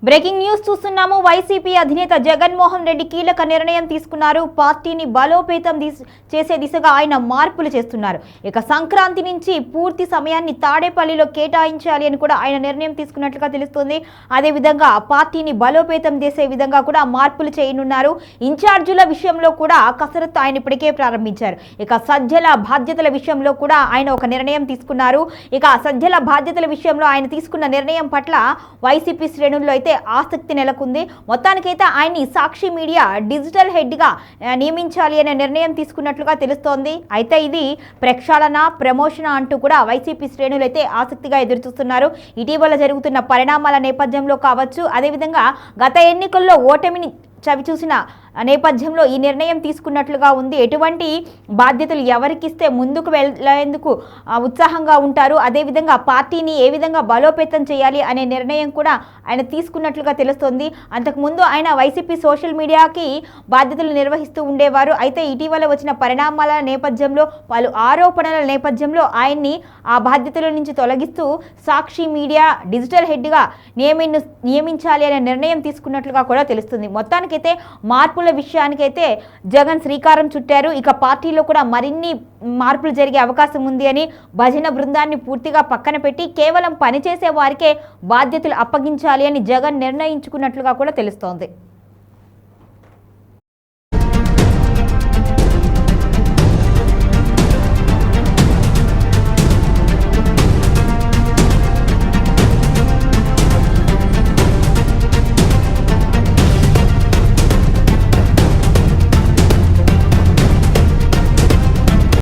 Breaking news చూస్తున్నాము. YCP అధినేత జగన్మోహన్ రెడ్డి కీలక నిర్ణయం తీసుకున్నారు. పార్టీని బలోపేతం చేసే దిశగా ఆయన మార్పులు చేస్తున్నారు. ఇక సంక్రాంతి నుంచి పూర్తి సమయాన్ని తాడేపల్లిలో కేటాయించాలి అని కూడా ఆయన నిర్ణయం తీసుకున్నట్లుగా తెలుస్తుంది. అదేవిధంగా పార్టీని బలోపేతం చేసే విధంగా కూడా మార్పులు చేయనున్నారు. ఇన్ఛార్జీల విషయంలో కూడా కసరత్తు ఆయన ఇప్పటికే ప్రారంభించారు. ఇక సజ్జల బాధ్యతల విషయంలో కూడా ఆయన ఒక నిర్ణయం తీసుకున్నారు. ఇక సజ్జల బాధ్యతల విషయంలో ఆయన తీసుకున్న నిర్ణయం పట్ల వైసీపీ శ్రేణుల్లో ఆసక్తి నెలకొంది. మొత్తానికైతే ఆయన్ని సాక్షి మీడియా డిజిటల్ హెడ్ గా నియమించాలి అనే నిర్ణయం తీసుకున్నట్లుగా తెలుస్తోంది. అయితే ఇది ప్రక్షాళన ప్రమోషన్ అంటూ కూడా వైసీపీ శ్రేణులు అయితే ఆసక్తిగా ఎదురుచూస్తున్నారు. ఇటీవల జరుగుతున్న పరిణామాల నేపథ్యంలో కావచ్చు, అదేవిధంగా గత ఎన్నికల్లో ఓటమిని చవిచూసిన నేపథ్యంలో ఈ నిర్ణయం తీసుకున్నట్లుగా ఉంది. ఎటువంటి బాధ్యతలు ఎవరికిస్తే ముందుకు వెళ్లేందుకు ఉత్సాహంగా ఉంటారు, అదేవిధంగా పార్టీని ఏ విధంగా బలోపేతం చేయాలి అనే నిర్ణయం కూడా ఆయన తీసుకున్నట్లుగా తెలుస్తోంది. అంతకుముందు ఆయన వైసీపీ సోషల్ మీడియాకి బాధ్యతలు నిర్వహిస్తూ ఉండేవారు. అయితే ఇటీవల వచ్చిన పరిణామాల నేపథ్యంలో పలు ఆరోపణల నేపథ్యంలో ఆయన్ని ఆ బాధ్యతల నుంచి తొలగిస్తూ సాక్షి మీడియా డిజిటల్ హెడ్గా నియమించాలి అనే నిర్ణయం తీసుకున్నట్లుగా కూడా తెలుస్తుంది. మొత్తానికైతే మార్పుల విషయానికైతే జగన్ శ్రీకారం చుట్టారు. ఇక పార్టీలో కూడా మరిన్ని మార్పులు జరిగే అవకాశం ఉంది అని భజన బృందాన్ని పూర్తిగా పక్కన పెట్టి కేవలం పనిచేసే వారికే బాధ్యతలు అప్పగించాలి అని జగన్ నిర్ణయించుకున్నట్లుగా కూడా తెలుస్తోంది.